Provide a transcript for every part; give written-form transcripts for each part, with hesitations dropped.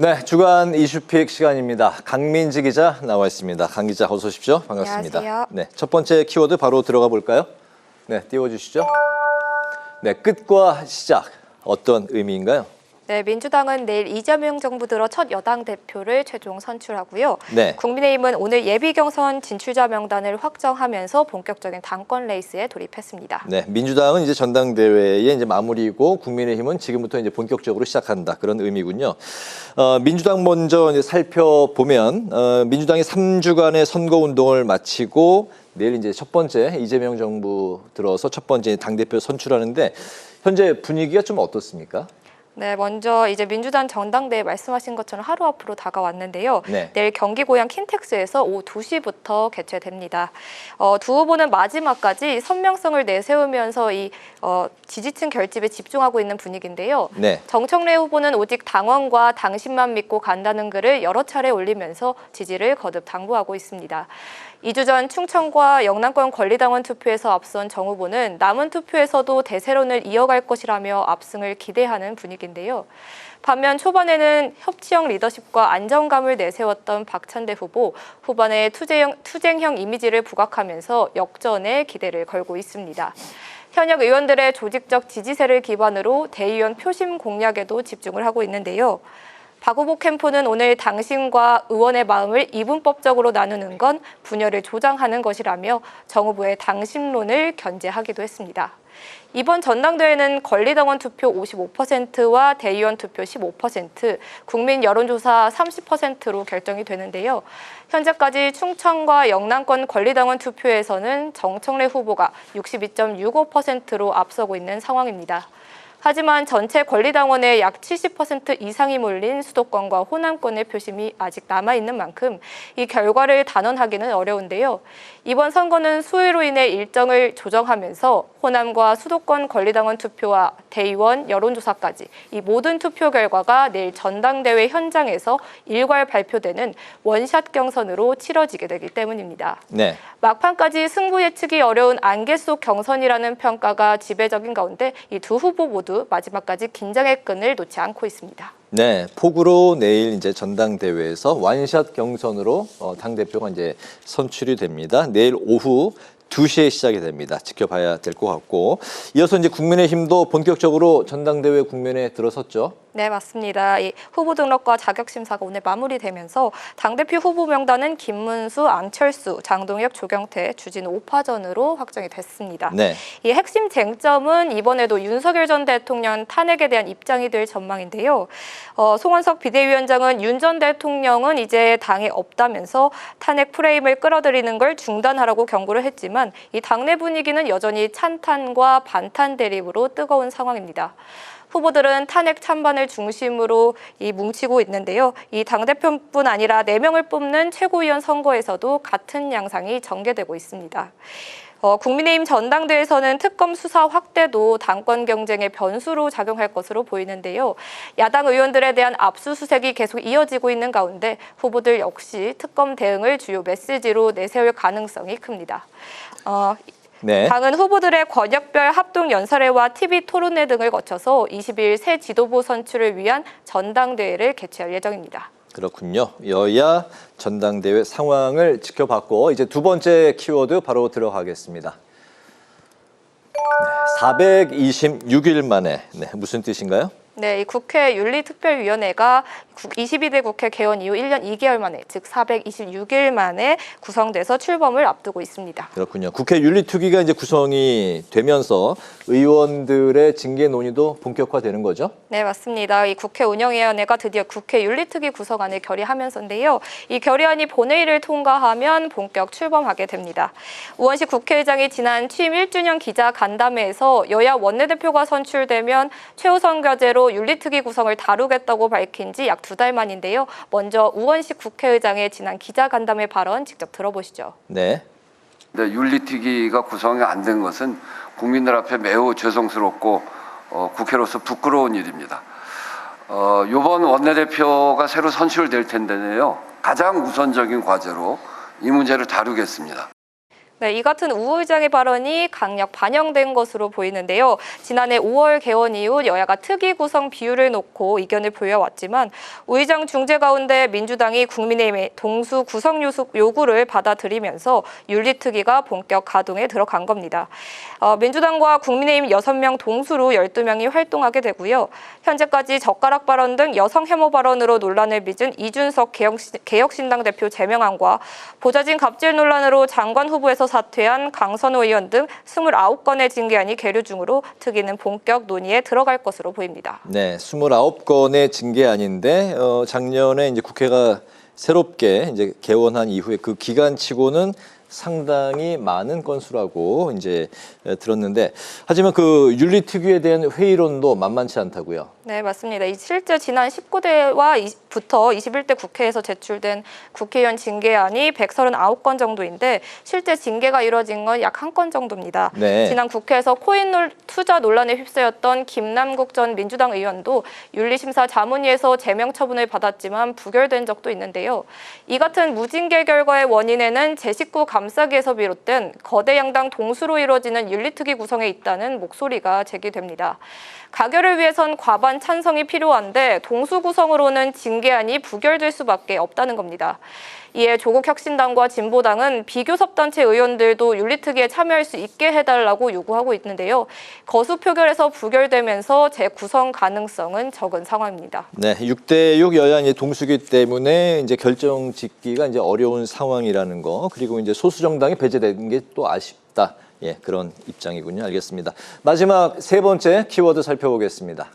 네, 주간 이슈픽 시간입니다. 강민지 기자 나와 있습니다. 강 기자 어서 오십시오. 반갑습니다. 안녕하세요. 네, 첫 번째 키워드 바로 들어가 볼까요? 네, 띄워주시죠. 네, 끝과 시작. 어떤 의미인가요? 네, 민주당은 내일 이재명 정부 들어 첫 여당 대표를 최종 선출하고요. 네. 국민의힘은 오늘 예비 경선 진출자 명단을 확정하면서 본격적인 당권 레이스에 돌입했습니다. 네, 민주당은 이제 전당대회의 이제 마무리고 국민의힘은 지금부터 이제 본격적으로 시작한다 그런 의미군요. 민주당 먼저 이제 살펴보면 민주당이 3주간의 선거 운동을 마치고 내일 이제 첫 번째 이재명 정부 들어서 첫 번째 당대표 선출하는데 현재 분위기가 좀 어떻습니까? 네, 먼저 이제 민주당 전당대회 말씀하신 것처럼 하루 앞으로 다가왔는데요. 네. 내일 경기 고향 킨텍스에서 오후 2시부터 개최됩니다. 두 후보는 마지막까지 선명성을 내세우면서 이 지지층 결집에 집중하고 있는 분위기인데요. 네. 정청래 후보는 오직 당원과 당신만 믿고 간다는 글을 여러 차례 올리면서 지지를 거듭 당부하고 있습니다. 2주 전 충청과 영남권 권리당원 투표에서 앞선 정 후보는 남은 투표에서도 대세론을 이어갈 것이라며 압승을 기대하는 분위기인데요. 반면 초반에는 협치형 리더십과 안정감을 내세웠던 박찬대 후보, 후반에 투쟁형 이미지를 부각하면서 역전에 기대를 걸고 있습니다. 현역 의원들의 조직적 지지세를 기반으로 대의원 표심 공략에도 집중을 하고 있는데요. 박 후보 캠프는 오늘 당신과 의원의 마음을 이분법적으로 나누는 건 분열을 조장하는 것이라며 정 후보의 당신론을 견제하기도 했습니다. 이번 전당대회는 권리당원 투표 55%와 대의원 투표 15%, 국민 여론조사 30%로 결정이 되는데요. 현재까지 충청과 영남권 권리당원 투표에서는 정청래 후보가 62.65%로 앞서고 있는 상황입니다. 하지만 전체 권리당원의 약 70% 이상이 몰린 수도권과 호남권의 표심이 아직 남아있는 만큼 이 결과를 단언하기는 어려운데요. 이번 선거는 수요로 인해 일정을 조정하면서 호남과 수도권 권리당원 투표와 대의원 여론조사까지 이 모든 투표 결과가 내일 전당대회 현장에서 일괄 발표되는 원샷 경선으로 치러지게 되기 때문입니다. 네. 막판까지 승부 예측이 어려운 안개 속 경선이라는 평가가 지배적인 가운데 이 두 후보 모두 마지막까지 긴장의 끈을 놓지 않고 있습니다. 네, 폭우로 내일 이제 전당대회에서 완샷 경선으로 당대표가 이제 선출이 됩니다. 내일 오후 2시에 시작이 됩니다. 지켜봐야 될 것 같고 이어서 이제 국민의힘도 본격적으로 전당대회 국면에 들어섰죠. 네, 맞습니다. 이 후보 등록과 자격 심사가 오늘 마무리되면서 당대표 후보 명단은 김문수, 안철수, 장동혁, 조경태, 주진우 5파전으로 확정이 됐습니다. 네. 이 핵심 쟁점은 이번에도 윤석열 전 대통령 탄핵에 대한 입장이 될 전망인데요. 송원석 비대위원장은 윤 전 대통령은 이제 당에 없다면서 탄핵 프레임을 끌어들이는 걸 중단하라고 경고를 했지만 이 당내 분위기는 여전히 찬탄과 반탄 대립으로 뜨거운 상황입니다. 후보들은 탄핵 찬반을 중심으로 뭉치고 있는데요. 이 당대표뿐 아니라 4명을 뽑는 최고위원 선거에서도 같은 양상이 전개되고 있습니다. 국민의힘 전당대회에서는 특검 수사 확대도 당권 경쟁의 변수로 작용할 것으로 보이는데요. 야당 의원들에 대한 압수수색이 계속 이어지고 있는 가운데 후보들 역시 특검 대응을 주요 메시지로 내세울 가능성이 큽니다. 네. 당은 후보들의 권역별 합동 연설회와 TV 토론회 등을 거쳐서 20일 새 지도부 선출을 위한 전당대회를 개최할 예정입니다. 그렇군요. 여야 전당대회 상황을 지켜봤고 이제 두 번째 키워드 바로 들어가겠습니다. 426일 만에 무슨 뜻인가요? 네, 이 국회 윤리특별위원회가 22대 국회 개원 이후 1년 2개월 만에, 즉 426일 만에 구성돼서 출범을 앞두고 있습니다. 그렇군요. 국회 윤리특위가 이제 구성이 되면서 의원들의 징계 논의도 본격화되는 거죠? 네, 맞습니다. 이 국회 운영위원회가 드디어 국회 윤리특위 구성안을 결의하면서인데요. 이 결의안이 본회의를 통과하면 본격 출범하게 됩니다. 우원식 국회의장이 지난 취임 1주년 기자 간담회에서 여야 원내대표가 선출되면 최우선 과제로 윤리특위 구성을 다루겠다고 밝힌 지 약 2달 만인데요. 먼저 우원식 국회의장의 지난 기자간담회 발언 직접 들어보시죠. 네. 윤리특위가 구성이 안 된 것은 국민들 앞에 매우 죄송스럽고 국회로서 부끄러운 일입니다. 이번 원내대표가 새로 선출될 텐데요. 가장 우선적인 과제로 이 문제를 다루겠습니다. 네, 이 같은 우 의장의 발언이 강력 반영된 것으로 보이는데요. 지난해 5월 개원 이후 여야가 특위 구성 비율을 놓고 이견을 보여왔지만 우 의장 중재 가운데 민주당이 국민의힘의 동수 구성 요구를 받아들이면서 윤리특위가 본격 가동에 들어간 겁니다. 민주당과 국민의힘 6명 동수로 12명이 활동하게 되고요. 현재까지 젓가락 발언 등 여성 혐오 발언으로 논란을 빚은 이준석 개혁신당 대표 제명안과 보좌진 갑질 논란으로 장관 후보에서 사퇴한 강선호 의원 등 29건의 징계안이 계류 중으로 특위는 본격 논의에 들어갈 것으로 보입니다. 네, 29건의 징계안인데 작년에 이제 국회가 새롭게 이제 개원한 이후에 그 기간치고는 상당히 많은 건수라고 이제 들었는데, 하지만 그 윤리특위에 대한 회의론도 만만치 않다고요. 네, 맞습니다. 실제 지난 19대와부터 21대 국회에서 제출된 국회의원 징계안이 139건 정도인데 실제 징계가 이뤄진 건 약 1건 정도입니다. 네. 지난 국회에서 코인 투자 논란에 휩싸였던 김남국 전 민주당 의원도 윤리심사 자문위에서 제명 처분을 받았지만 부결된 적도 있는데요. 이 같은 무징계 결과의 원인에는 제 식구 감싸기에서 비롯된 거대 양당 동수로 이루어지는 윤리특위 구성에 있다는 목소리가 제기됩니다. 가결을 위해선 과반 찬성이 필요한데 동수 구성으로는 징계안이 부결될 수밖에 없다는 겁니다. 이에 조국혁신당과 진보당은 비교섭단체 의원들도 윤리특위에 참여할 수 있게 해달라고 요구하고 있는데요. 거수 표결에서 부결되면서 재구성 가능성은 적은 상황입니다. 네, 6대6 여야이 동수기 때문에 이제 결정 짓기가 이제 어려운 상황이라는 거, 그리고 이제 소수 정당이 배제된 게 또 아쉽다. 예, 그런 입장이군요. 알겠습니다. 마지막 세 번째 키워드 살펴보겠습니다.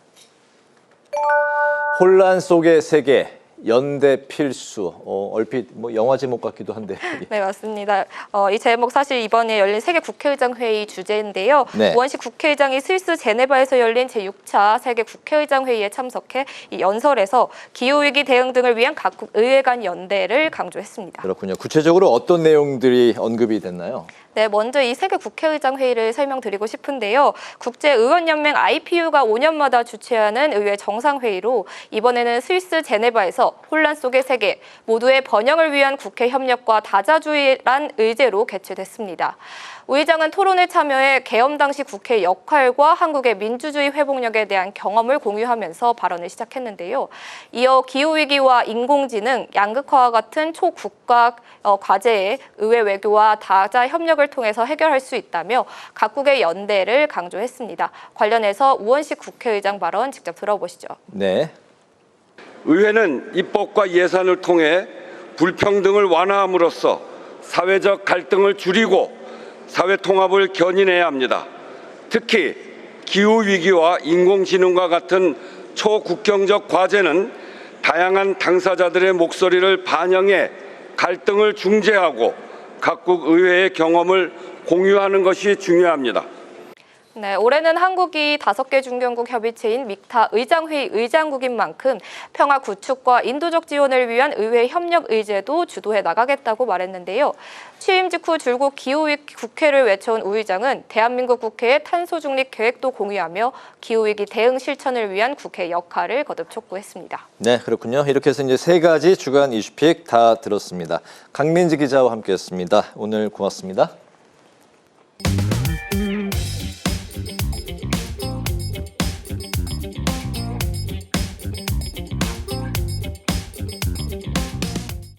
혼란 속의 세계, 연대 필수. 얼핏 뭐 영화 제목 같기도 한데. 네, 맞습니다. 이 제목 사실 이번에 열린 세계 국회의장 회의 주제인데요. 네. 우원식 국회의장이 스위스 제네바에서 열린 제6차 세계 국회의장 회의에 참석해 이 연설에서 기후위기 대응 등을 위한 각국 의회 간 연대를 강조했습니다. 그렇군요. 구체적으로 어떤 내용들이 언급이 됐나요? 네, 먼저 이 세계 국회의장 회의를 설명드리고 싶은데요. 국제의원연맹 IPU가 5년마다 주최하는 의회 정상회의로 이번에는 스위스 제네바에서 혼란 속의 세계, 모두의 번영을 위한 국회 협력과 다자주의란 의제로 개최됐습니다. 우 의장은 토론에 참여해 계엄 당시 국회의 역할과 한국의 민주주의 회복력에 대한 경험을 공유하면서 발언을 시작했는데요. 이어 기후위기와 인공지능, 양극화와 같은 초국가 과제에 의회 외교와 다자 협력을 통해서 해결할 수 있다며 각국의 연대를 강조했습니다. 관련해서 우원식 국회의장 발언 직접 들어보시죠. 네. 의회는 입법과 예산을 통해 불평등을 완화함으로써 사회적 갈등을 줄이고 사회 통합을 견인해야 합니다. 특히 기후위기와 인공지능과 같은 초국경적 과제는 다양한 당사자들의 목소리를 반영해 갈등을 중재하고 각국 의회의 경험을 공유하는 것이 중요합니다. 네, 올해는 한국이 5개 중견국 협의체인 믹타 의장회의 의장국인 만큼 평화 구축과 인도적 지원을 위한 의회 협력 의제도 주도해 나가겠다고 말했는데요. 취임 직후 줄곧 기후위기 국회를 외쳐온 우 의장은 대한민국 국회의 탄소 중립 계획도 공유하며 기후위기 대응 실천을 위한 국회 역할을 거듭 촉구했습니다. 네, 그렇군요. 이렇게 해서 이제 세 가지 주간 이슈픽 다 들었습니다. 강민지 기자와 함께했습니다. 오늘 고맙습니다.